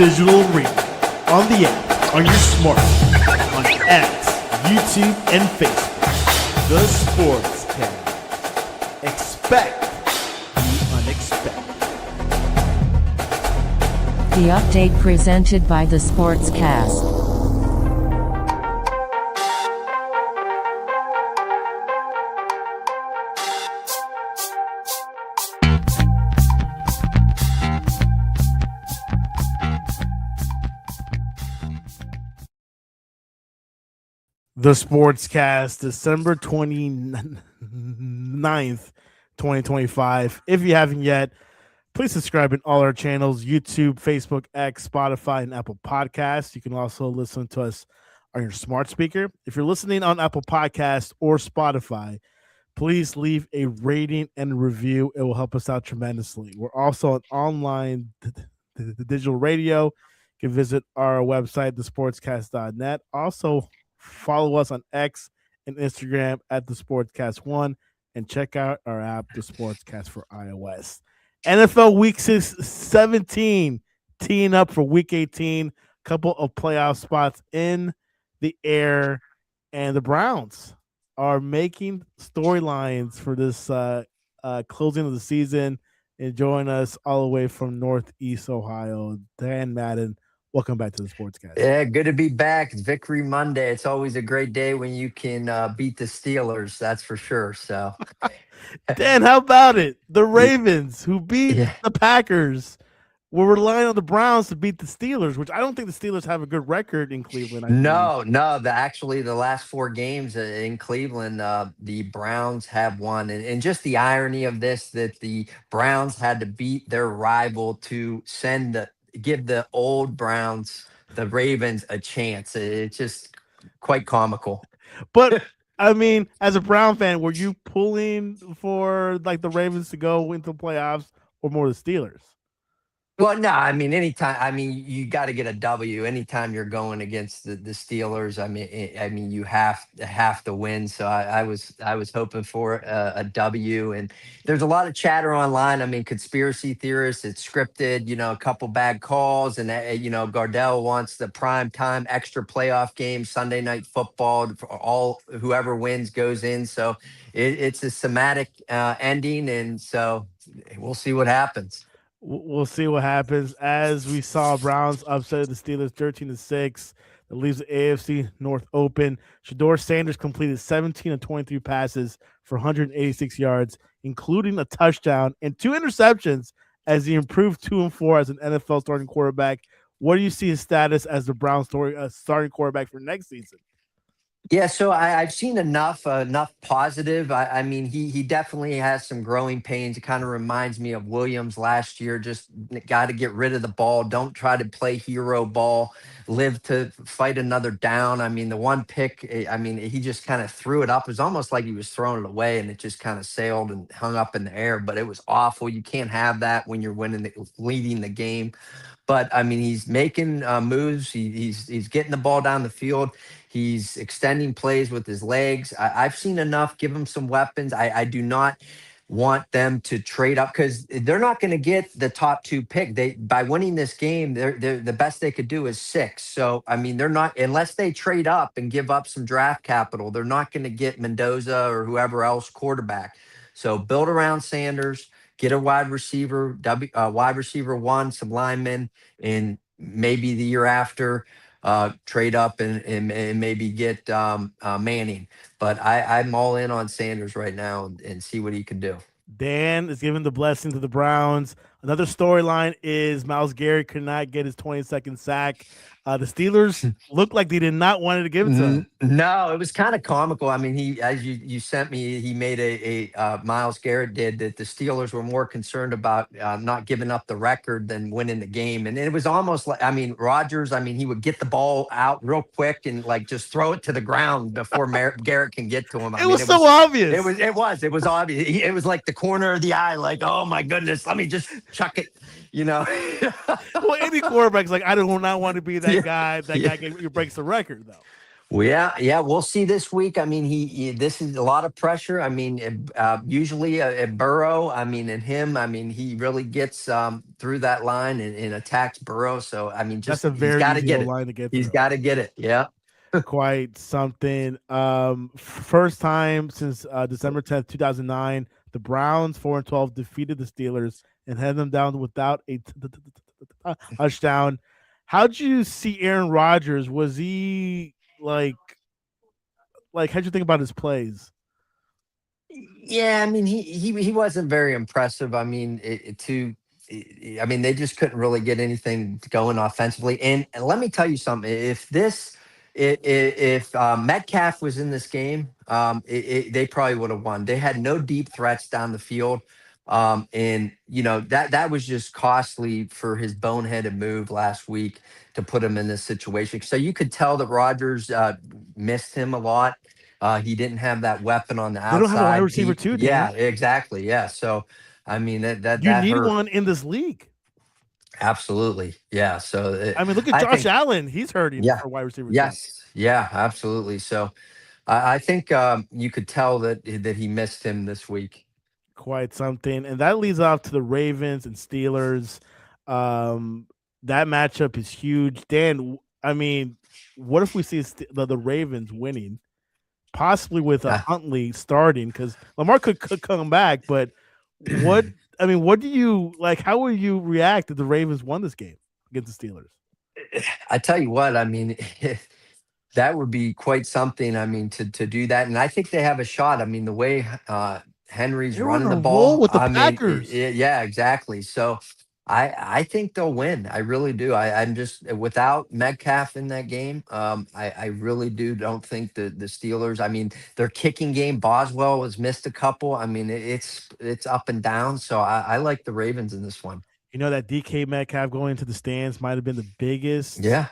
digital arena, on the app, on your smartphone, on X, YouTube, and Facebook. The Sports Cast. Expect the unexpected. The update presented by the Sportscast. The Sportscast, December 29th, 2025. If you haven't yet, please subscribe in all our channels: YouTube, Facebook, X, Spotify, and Apple Podcasts. You can also listen to us on your smart speaker. If you're listening on Apple Podcasts or Spotify, please leave a rating and review. It will help us out tremendously. We're also on online digital radio. You can visit our website, thesportscast.net. Also, follow us on X and Instagram at the Sportscast1, and check out our app, the Sportscast for iOS. NFL Week 17 teeing up for Week 18. Couple of playoff spots in the air, and the Browns are making storylines for this closing of the season. And join us all the way from Northeast Ohio, Dan Madden. Welcome back to the Sportscast. Yeah, good to be back. It's Victory Monday. It's always a great day when you can beat the Steelers. That's for sure. So, Dan, how about it? The Ravens, who beat the Packers, were relying on the Browns to beat the Steelers, which I don't think the Steelers have a good record in Cleveland. No. Actually, the last four games in Cleveland, the Browns have won. And just the irony of this, that the Browns had to beat their rival to give the old Browns, the Ravens, a chance. It's just quite comical. But I mean, as a Brown fan, were you pulling for like the Ravens to go into the playoffs or more the Steelers? Well, no, I mean, anytime. I mean, you got to get a W anytime you're going against the Steelers. I mean, you have to win. So I was hoping for a W. And there's a lot of chatter online. I mean, conspiracy theorists, it's scripted. You know, a couple bad calls, and Gardell wants the prime time extra playoff game, Sunday Night Football. For all whoever wins goes in. So it's a somatic ending, and so we'll see what happens. We'll see what happens. As we saw, Browns upset the Steelers 13-6. That leaves the AFC North open. Shedeur Sanders completed 17 of 23 passes for 186 yards, including a touchdown and 2 interceptions, as he improved 2-4 as an NFL starting quarterback. What do you see his status as the Browns starting quarterback for next season? Yeah, so I've seen enough positive. I mean, he definitely has some growing pains. It kind of reminds me of Williams last year. Just got to get rid of the ball. Don't try to play hero ball. Live to fight another down. I mean, the one pick, he just kind of threw it up. It was almost like he was throwing it away, and it just kind of sailed and hung up in the air. But it was awful. You can't have that when you're leading the game. But I mean, he's making moves. He's getting the ball down the field. He's extending plays with his legs. I've seen enough. Give him some weapons. I do not want them to trade up because they're not going to get the top 2 pick. By winning this game, they're the best they could do is 6. So I mean, they're not, unless they trade up and give up some draft capital, they're not going to get Mendoza or whoever else quarterback. So build around Sanders. Get a wide receiver, wide receiver 1, some linemen, and maybe the year after trade up and maybe get Manning. But I'm all in on Sanders right now and see what he can do. Dan is giving the blessing to the Browns. Another storyline is Myles Garrett could not get his 22nd sack. The Steelers looked like they did not want to give it to him. No, it was kind of comical. I mean, he, as you sent me, he made Myles Garrett did that the Steelers were more concerned about not giving up the record than winning the game. And it was almost like, I mean, Rodgers, I mean, he would get the ball out real quick and like just throw it to the ground before Garrett can get to him. It was so obvious. It was obvious. It was like the corner of the eye, like, oh my goodness, let me just chuck it, you know. Well, any quarterback's like, I do not want to be that guy. That guy who breaks the record, though. Well, yeah, we'll see this week. I mean, this is a lot of pressure. I mean, usually at Burrow, I mean, and him, I mean, he really gets through that line and attacks Burrow. So, I mean, That's just a he's very got to easy get it. line to get He's through. got to get it. Yeah. Quite something. First time since December 10th, 2009, the Browns 4-12 defeated the Steelers and had them down without a touchdown. How'd you see Aaron Rodgers? Was he how'd you think about his plays? Yeah, I mean, he wasn't very impressive. I mean, I mean, they just couldn't really get anything going offensively. And let me tell you something: if Metcalf was in this game, they probably would have won. They had no deep threats down the field, and that was just costly for his boneheaded move last week to put him in this situation. So you could tell that Rodgers missed him a lot. He didn't have that weapon on the They don't have a wide outside. receiver too, Yeah, Dan. exactly. Yeah. So, I mean, You that need hurt. one in this league. Absolutely. Yeah. So, I mean, look at I Josh think, Allen. He's hurting yeah, for wide receiver too. yes. Yeah, absolutely. So, I think you could tell that he missed him this week. Quite something. And that leads off to the Ravens and Steelers. Um, that matchup is huge. Dan, I mean, what if we see the Ravens winning, possibly with a Yeah. Huntley starting? Because Lamar could come back, but what? I mean, what do you like? How will you react if the Ravens won this game against the Steelers? I tell you what, I mean, that would be quite something. I mean, to do that, and I think they have a shot. I mean, the way Henry's They're on running a the roll ball. with the I mean, Packers. yeah, exactly. So I think they'll win. I really do. I'm just without Metcalf in that game. I really don't think the Steelers. I mean, their kicking game. Boswell has missed a couple. I mean, it's up and down. So I like the Ravens in this one. You know that DK Metcalf going into the stands might have been the biggest Yeah.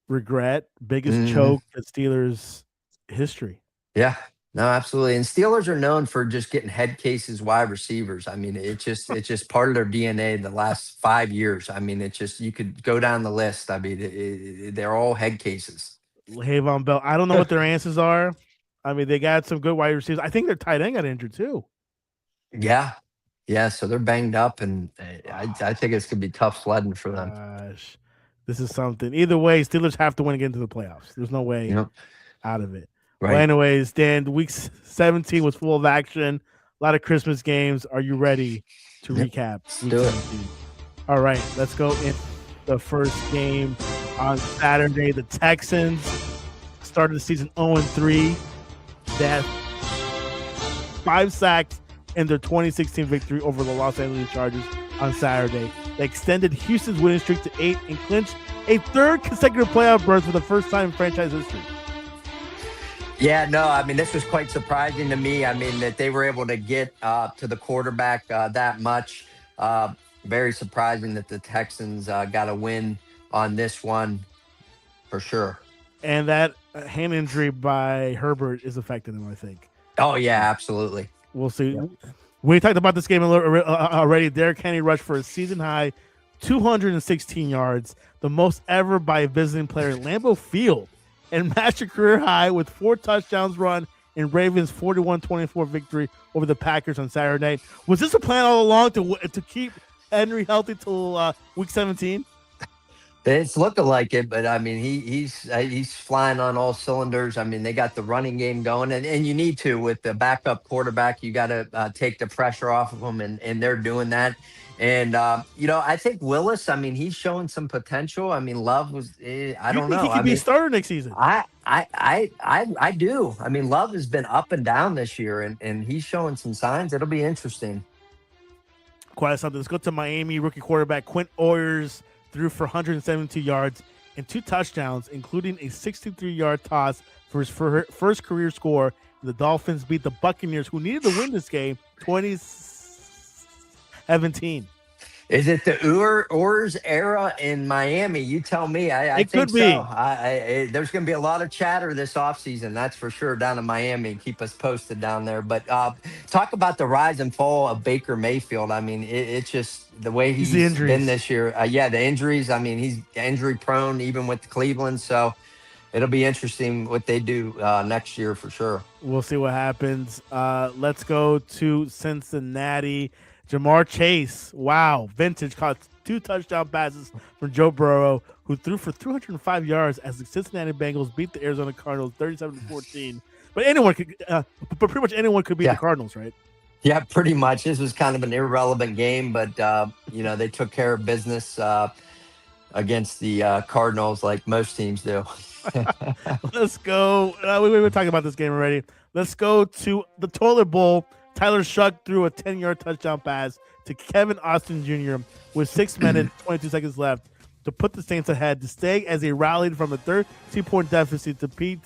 regret, biggest Hmm. choke in Steelers history. Yeah. No, absolutely. And Steelers are known for just getting head cases wide receivers. I mean, it's just part of their DNA the last 5 years. I mean, it's just you could go down the list. I mean, they're all head cases. Le'Veon Bell. I don't know what their answers are. I mean, they got some good wide receivers. I think their tight end got injured too. Yeah. Yeah. So they're banged up, and I think it's gonna be tough sledding for them. Gosh, this is something. Either way, Steelers have to win to get into the playoffs. There's no way Yep. out of it. Well, Right. anyways, Dan, week 17 was full of action. A lot of Christmas games. Are you ready to Yep. recap Let's week do it. 17? All right, let's go in the first game on Saturday. The Texans started the season 0-3. They had 5 sacks in their 2016 victory over the Los Angeles Chargers on Saturday. They extended Houston's winning streak to 8 and clinched a third consecutive playoff berth for the first time in franchise history. Yeah, no, I mean, this was quite surprising to me. I mean, that they were able to get to the quarterback that much. Very surprising that the Texans got a win on this one for sure. And that hand injury by Herbert is affecting them, I think. Oh, yeah, absolutely. We'll see. Yep. We talked about this game already. Derrick Henry rushed for a season high 216 yards, the most ever by a visiting player at Lambeau Field, and matched a career high with 4 touchdowns run in Ravens' 41-24 victory over the Packers on Saturday night. Was this a plan all along to keep Henry healthy till week 17? It's looking like it, but I mean, he's flying on all cylinders. I mean, they got the running game going, and you need to with the backup quarterback. You got to take the pressure off of them, and they're doing that. And I think Willis. I mean, he's showing some potential. I mean, Love was. I You don't think he know. I could be a mean, starter next season? I do. I mean, Love has been up and down this year, and he's showing some signs. It'll be interesting. Quite something. Let's go to Miami. Rookie quarterback Quint Oyers threw for 172 yards and 2 touchdowns, including a 63-yard toss for his first career score. The Dolphins beat the Buccaneers, who needed to win this game, 2017. Is it the Urs era in Miami? You tell me. I It think could so. be. There's going to be a lot of chatter this offseason, that's for sure, down in Miami. Keep us posted down there. But talk about the rise and fall of Baker Mayfield. I mean, it's just the way He's he's the injuries. been this year. Yeah, the injuries. I mean, he's injury prone even with Cleveland. So, it'll be interesting what they do next year for sure. We'll see what happens. Let's go to Cincinnati. Jamar Chase, wow, vintage, caught 2 touchdown passes from Joe Burrow, who threw for 305 yards as the Cincinnati Bengals beat the Arizona Cardinals 37-14. But pretty much anyone could beat the Yeah. Cardinals, right? Yeah, pretty much. This was kind of an irrelevant game, but they took care of business against the Cardinals like most teams do. Let's go. We were talking about this game already. Let's go to the toilet bowl. Tyler Shuck threw a 10-yard touchdown pass to Kevin Austin Jr. with 6 minutes, 22 seconds left to put the Saints ahead to stay as they rallied from a 13-point deficit to beat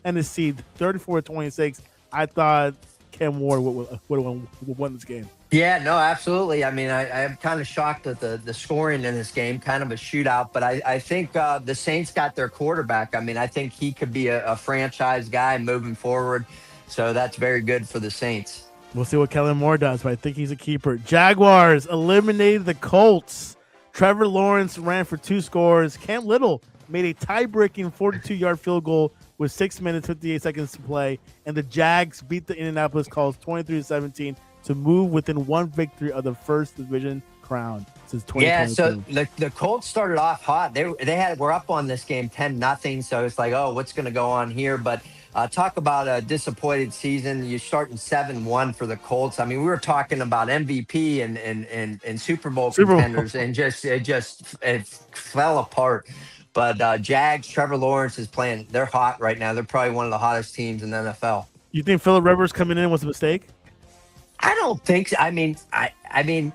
Tennessee 34-26. I thought Cam Ward would have won this game. Yeah, no, absolutely. I mean, I'm kind of shocked at the scoring in this game, kind of a shootout, but I think the Saints got their quarterback. I mean, I think he could be a franchise guy moving forward. So that's very good for the Saints. We'll see what Kellen Moore does, but I think he's a keeper. Jaguars eliminated the Colts. Trevor Lawrence ran for 2 scores. Cam Little made a tie-breaking 42-yard field goal with 6 minutes, 58 seconds to play, and the Jags beat the Indianapolis Colts 23-17 to move within 1 victory of the first division crown since 2022. Yeah, so the Colts started off hot. We're up on this game 10-0, so it's like, oh, what's going to go on here? But talk about a disappointed season. You're starting 7-1 for the Colts. I mean, we were talking about MVP and Super Bowl contenders, and it fell apart. But Jags, Trevor Lawrence is playing. They're hot right now. They're probably one of the hottest teams in the NFL. You think Phillip Rivers coming in was a mistake? I don't think so. I mean, I think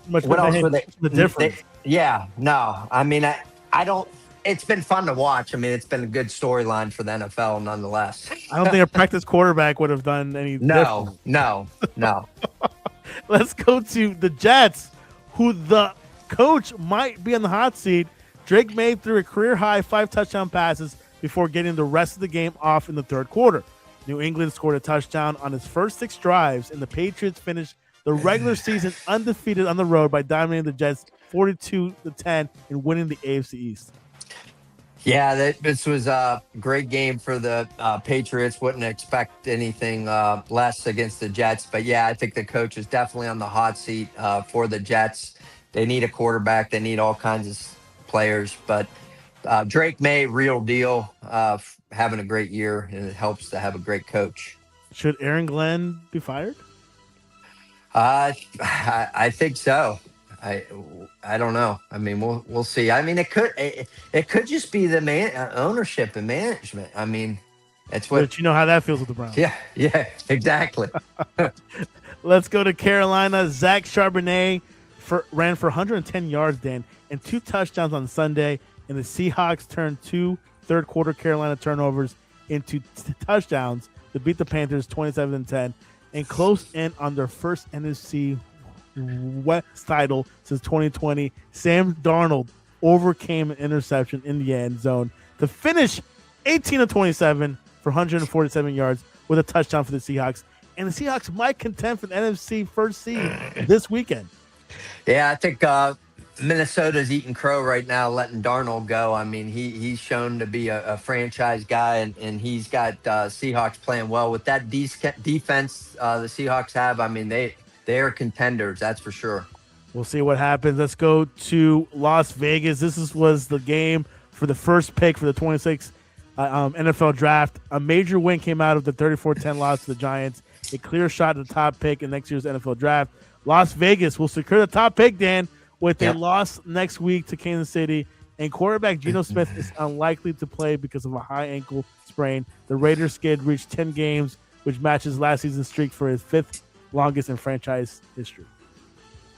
much. What else were they? The difference. No. I mean, I don't. It's been fun to watch. I mean, it's been a good storyline for the NFL, nonetheless. I don't think a practice quarterback would have done any. No. Let's go to the Jets, who the coach might be on the hot seat. Drake May threw a career-high 5 touchdown passes before getting the rest of the game off in the third quarter. New England scored a touchdown on its first 6 drives, and the Patriots finished the regular season undefeated on the road by dominating the Jets 42-10 and winning the AFC East. Yeah, this was a great game for the Patriots. Wouldn't expect anything less against the Jets. But, yeah, I think the coach is definitely on the hot seat for the Jets. They need a quarterback. They need all kinds of players. But Drake May, real deal, having a great year, and it helps to have a great coach. Should Aaron Glenn be fired? I think so. I don't know. I mean, we'll see. I mean, it could just be the ownership and management. I mean, that's what. But you know how that feels with the Browns. Yeah, exactly. Let's go to Carolina. Zach Charbonnet ran for 110 yards, Dan, and 2 touchdowns on Sunday. And the Seahawks turned 2 third-quarter Carolina turnovers into touchdowns to beat the Panthers 27-10 and close in on their first NFC West title since 2020. Sam Darnold overcame an interception in the end zone to finish 18-27 for 147 yards with a touchdown for the Seahawks. And the Seahawks might contend for the NFC first seed this weekend. Yeah, I think Minnesota's eating crow right now, letting Darnold go. I mean, he's shown to be a franchise guy, and he's got Seahawks playing well. With that defense the Seahawks have, I mean, they are contenders, that's for sure. We'll see what happens. Let's go to Las Vegas. This was the game for the first pick for the 26th NFL draft. A major win came out of the 34-10 loss to the Giants. A clear shot at the top pick in next year's NFL draft. Las Vegas will secure the top pick, Dan, with a loss next week to Kansas City. And quarterback Geno Smith is unlikely to play because of a high ankle sprain. The Raiders skid reached 10 games, which matches last season's streak for his 5th longest in franchise history.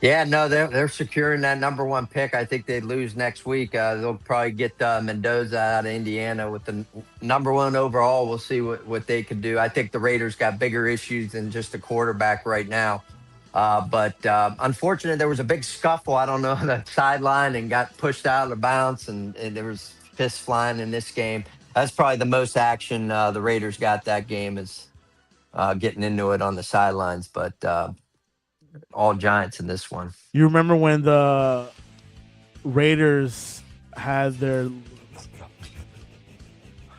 Yeah, no, they're securing that number 1 pick. I think they'd lose next week. They'll probably get Mendoza out of Indiana with the number 1 overall. We'll see what they could do. I think the Raiders got bigger issues than just a quarterback right now. But unfortunately, there was a big scuffle. I don't know, on the sideline, and got pushed out of bounds, and there was fists flying in this game. That's probably the most action the Raiders got that game, is getting into it on the sidelines. But all Giants in this one. You remember when the Raiders had their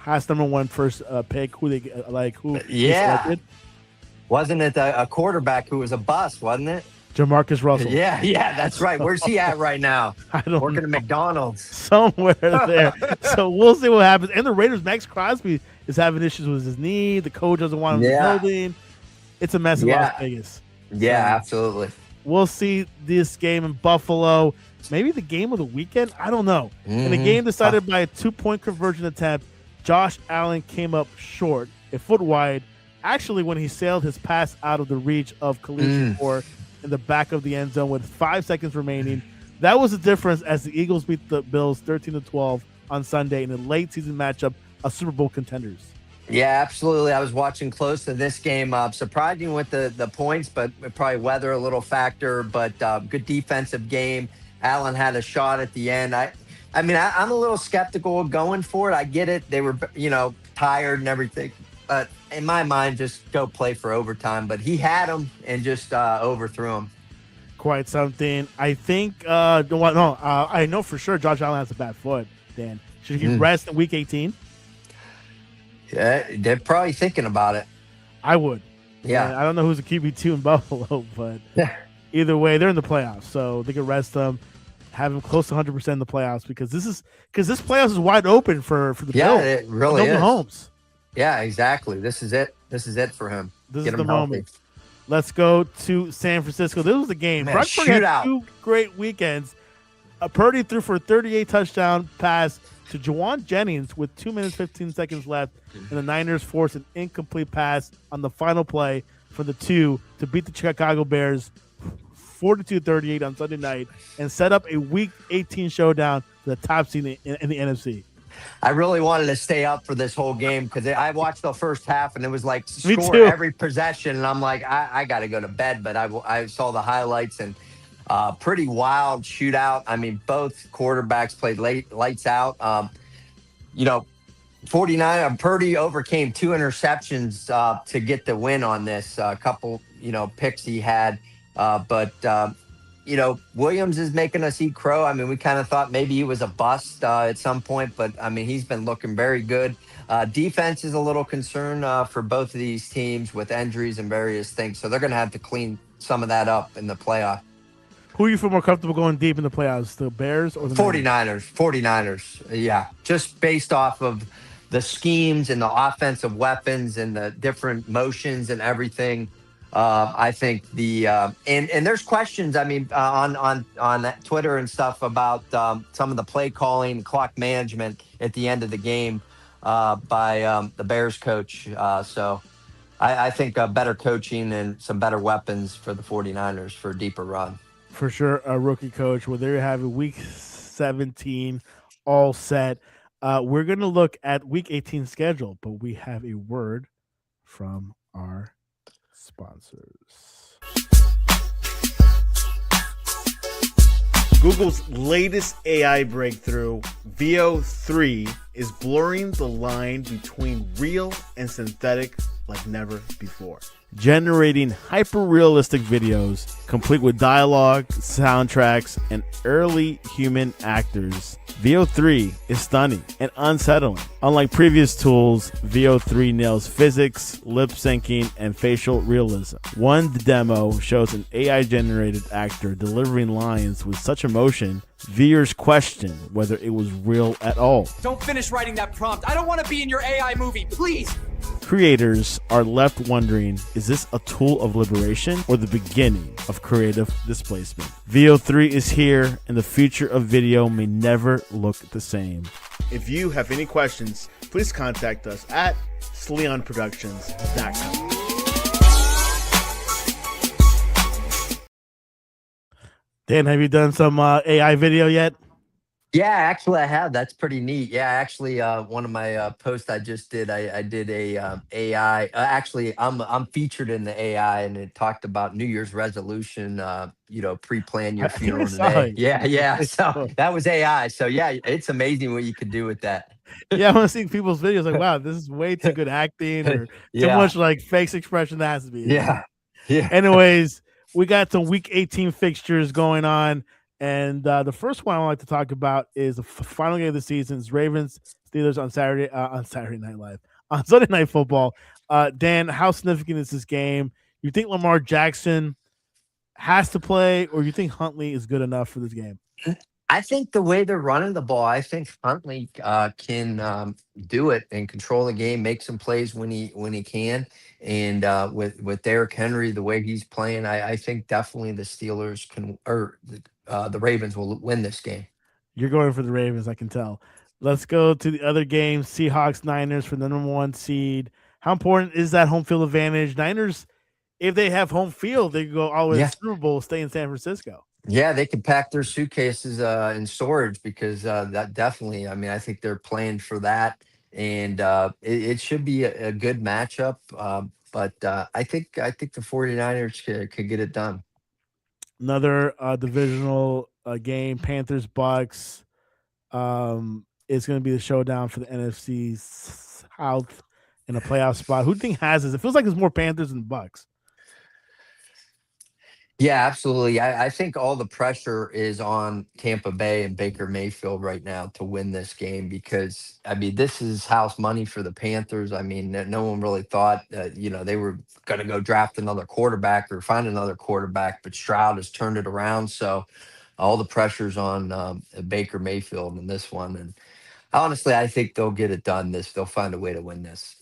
past number one first pick, who they who they Yeah. selected? Wasn't it a quarterback who was a bust, wasn't it? Jamarcus Russell. Yeah, that's right. Where's he at right now? I don't Working at know. McDonald's. Somewhere there. So we'll see what happens. And the Raiders, Max Crosby is having issues with his knee. The coach doesn't want him in the building. It's a mess in Las Vegas. Yeah, So absolutely. we'll see this game in Buffalo. Maybe the game of the weekend. I don't know. In a game decided by a 2-point conversion attempt, Josh Allen came up short, a foot wide. Actually, when he sailed his pass out of the reach of Khalil Shakir in the back of the end zone with 5 seconds remaining. That was the difference as the Eagles beat the Bills 13-12 on Sunday in a late season matchup of Super Bowl contenders. Yeah, absolutely. I was watching close to this game. Surprising with the points, but probably weather a little factor. But good defensive game. Allen had a shot at the end. I'm a little skeptical of going for it. I get it. They were, tired and everything. But in my mind, just go play for overtime. But he had him and just overthrew him. Quite something. I think, I know for sure Josh Allen has a bad foot, Dan. Should he rest in week 18? Yeah, they're probably thinking about it. I would. Yeah. And I don't know who's the QB2 in Buffalo, but either way, they're in the playoffs. So they can rest them, have him close to 100% in the playoffs because this playoffs is wide open for the Bills. Yeah, it really is. Mahomes. Yeah, exactly. This is it. This is it for him. This Get is him the healthy. moment. Let's go to San Francisco. This was the game. Man, Brock Purdy had shootout. 2 great weekends. Purdy threw for a 38 touchdown pass to Juwan Jennings with 2 minutes 15 seconds left, and the Niners forced an incomplete pass on the final play for the 2 to beat the Chicago Bears 42-38 on Sunday night and set up a Week 18 showdown for the top seed in the NFC. I really wanted to stay up for this whole game because I watched the first half and it was like Me score too. every possession, and I'm like, I got to go to bed. But I saw the highlights and pretty wild shootout. I mean, both quarterbacks played lights out. 49. Purdy overcame 2 interceptions to get the win on this. A couple, picks he had, but. Williams is making us eat crow. I mean, we kind of thought maybe he was a bust at some point, but I mean, he's been looking very good. Defense is a little concern for both of these teams with injuries and various things. So they're going to have to clean some of that up in the playoff. Who you feel more comfortable going deep in the playoffs, the Bears or the 49ers? 49ers. Yeah. Just based off of the schemes and the offensive weapons and the different motions and everything. I think and there's questions. I mean, on Twitter and stuff about some of the play calling, clock management at the end of the game by the Bears coach. So I think better coaching and some better weapons for the 49ers for a deeper run. For sure, a rookie coach. Well, there you have it. Week 17, all set. We're going to look at Week 18 schedule, but we have a word from our sponsors. Google's latest AI breakthrough, VO3, is blurring the line between real and synthetic like never before. Generating hyper-realistic videos, complete with dialogue, soundtracks, and early human actors. VO3 is stunning and unsettling. Unlike previous tools, VO3 nails physics, lip syncing, and facial realism. One demo shows an AI-generated actor delivering lines with such emotion, viewers question whether it was real at all. Don't finish writing that prompt. I don't want to be in your AI movie, please. Creators are left wondering, is this a tool of liberation or the beginning of creative displacement? VO3 is here, and the future of video may never look the same. If you have any questions, please contact us at sleonproductions.com. Dan, have you done some AI video yet? Yeah, actually, I have. That's pretty neat. Yeah, actually, one of my posts I just did, I did a AI. Actually, I'm featured in the AI, and it talked about New Year's resolution. Pre-plan your funeral today. Yeah. So that was AI. So yeah, it's amazing what you could do with that. Yeah, I want to see people's videos. Like, wow, this is way too good acting, or too much like face expression. That has to be. Yeah. Anyways, we got some Week 18 fixtures going on. And the first one I would like to talk about is the final game of the season. It's Ravens Steelers on Saturday Night Live on Sunday Night Football. Dan, how significant is this game? You think Lamar Jackson has to play, or you think Huntley is good enough for this game? I think the way they're running the ball, I think Huntley can do it and control the game, make some plays when he can. And with Derrick Henry, the way he's playing, I think definitely the Steelers can, or the Ravens will win this game. You're going for the Ravens, I can tell. Let's go to the other game. Seahawks Niners for the number one seed. How important is that home field advantage? Niners, if they have home field, they can go all the way to Yeah. the Super Bowl, stay in San Francisco. Yeah, they can pack their suitcases in storage because that definitely, I mean, I think they're playing for that. And it should be a good matchup. But I think the 49ers could get it done. Another divisional game, Panthers Bucks. It's going to be the showdown for the NFC South in a playoff spot. Who do you think has this? It feels like it's more Panthers than Bucks. Yeah, absolutely. I think all the pressure is on Tampa Bay and Baker Mayfield right now to win this game because, I mean, this is house money for the Panthers. I mean, no one really thought that, they were going to go draft another quarterback or find another quarterback, but Stroud has turned it around. So all the pressure's on Baker Mayfield in this one. And honestly, I think they'll get it done. They'll find a way to win this.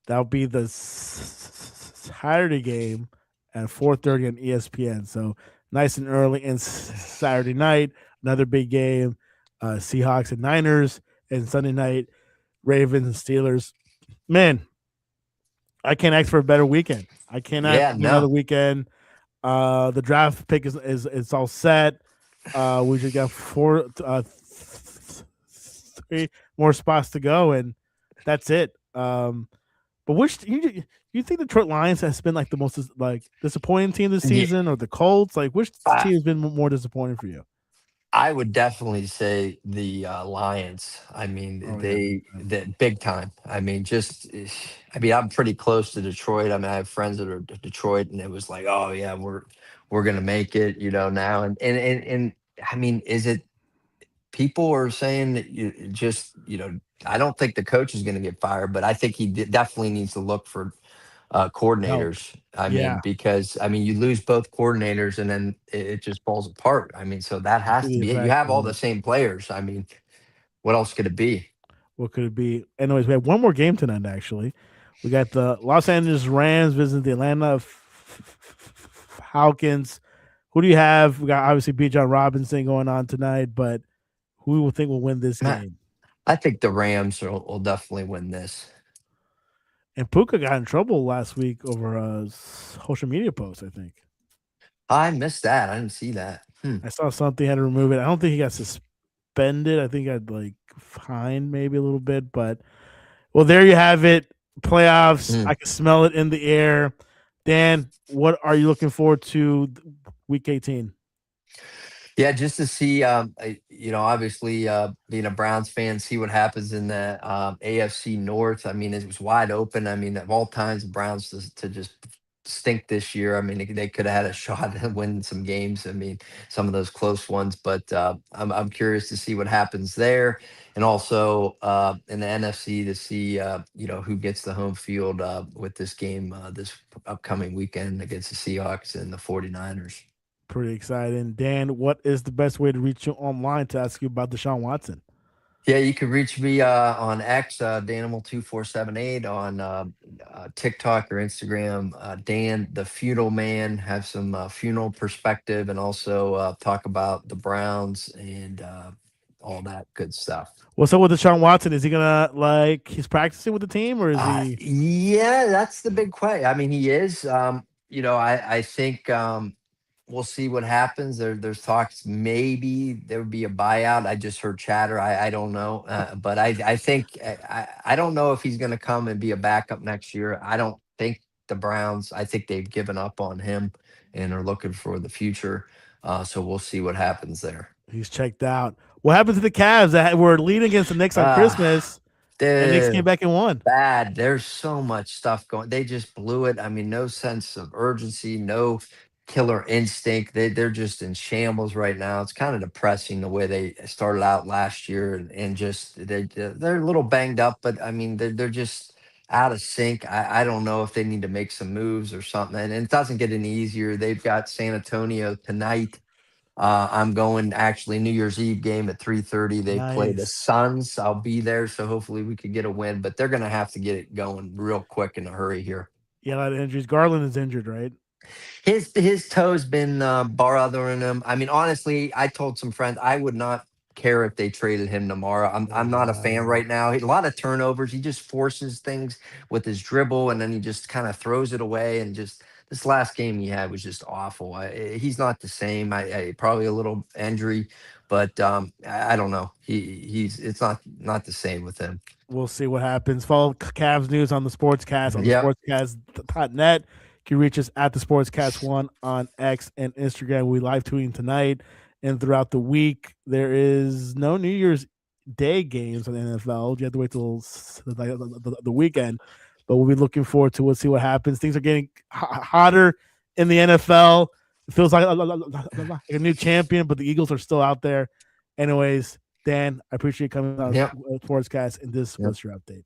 That'll be the Saturday game at 4:30 on ESPN. So nice and early and Saturday night. Another big game, Seahawks and Niners, and Sunday night, Ravens and Steelers. Man, I can't ask for a better weekend. I can't ask Yeah, for no. another weekend. The draft pick is all set. We just got three more spots to go, and that's it. But which you think Detroit Lions has been like the most like disappointing team this Yeah, season, or the Colts? Like which I, team has been more disappointing for you? I would definitely say the Lions. I mean, Oh yeah, big time. that big time. I mean, I mean, I'm pretty close to Detroit. I mean, I have friends that are Detroit, and it was like, oh yeah, we're gonna make it, now. And I mean, is it people are saying that I don't think the coach is gonna get fired, but I think he definitely needs to look for Help. coordinators. I mean, Yeah, because I mean, you lose both coordinators and then it just falls apart. I mean, so that I has see to the be it. You effect have of all it. the same players. I mean, what else could it be? What could it be? Anyways, we have one more game tonight. Actually, we got the Los Angeles Rams visiting the Atlanta Falcons. Who do you have? We got obviously B. John Robinson going on tonight, but who will think will win this Matt, game? I think the Rams will definitely win this. And Puka got in trouble last week over a social media post. I think I missed that. I didn't see that. I saw something had to remove it. I don't think he got suspended. I think I'd like fined maybe a little bit, but well, there you have it. Playoffs. Hmm. I can smell it in the air. Dan, what are you looking forward to week 18? Yeah, just to see, obviously being a Browns fan, see what happens in the AFC North. I mean, it was wide open. I mean, of all times, the Browns to just stink this year. I mean, they could have had a shot at winning some games. I mean, some of those close ones, but I'm curious to see what happens there, and also in the NFC to see who gets the home field with this game this upcoming weekend against the Seahawks and the 49ers. Pretty exciting. Dan, what is the best way to reach you online to ask you about Deshaun Watson? Yeah, you can reach me on X, Danimal2478, on TikTok or Instagram, Dan the Funeral Man. Have some funeral perspective and also talk about the Browns and all that good stuff. What's up with Deshaun Watson? Is he gonna like he's practicing with the team or is he Yeah, that's the big question. I mean, he is. I think we'll see what happens. There's talks maybe there would be a buyout. I just heard chatter. I don't know, but I think I don't know if he's going to come and be a backup next year. I don't think the Browns. I think they've given up on him and are looking for the future. So we'll see what happens there. he's checked out? What happened to the Cavs that were leading against the Knicks on Uh, Christmas and Knicks came dude, back and won? bad. There's so much stuff going. They just blew it. I mean, no sense of urgency. No. killer instinct. They're just in shambles right now. It's kind of depressing the way they started out last year, and just they're a little banged up, but I mean they're just out of sync. I don't know if they need to make some moves or something, and it doesn't get any easier. They've got San Antonio tonight. I'm going actually New Year's Eve game at 3:30. They play the Nice. Suns. I'll be there, so hopefully we could get a win. But they're going to have to get it going real quick in a hurry here. Yeah, a lot of injuries. Garland is injured, right? His toe's been bothering him. I mean, honestly, I told some friends I would not care if they traded him tomorrow. I'm not a fan Wow. right now. A lot of turnovers. He just forces things with his dribble, and then he just kind of throws it away. And just this last game he had was just awful. He's not the same. I probably a little injury, but I don't know. He's it's not the same with him. We'll see what happens. Follow Cavs news on the Sportscast on the Yep. sportscast.net. You can reach us at the Sportscast1 on X and Instagram. We live tweeting tonight and throughout the week. There is no New Year's Day games on the NFL. You have to wait till the weekend, but we'll be looking forward to it. See what happens. Things are getting hotter in the NFL. It feels like a new champion, but the Eagles are still out there. Anyways, Dan, I appreciate you coming on Yep. Sportscast, and this Yep. was your update.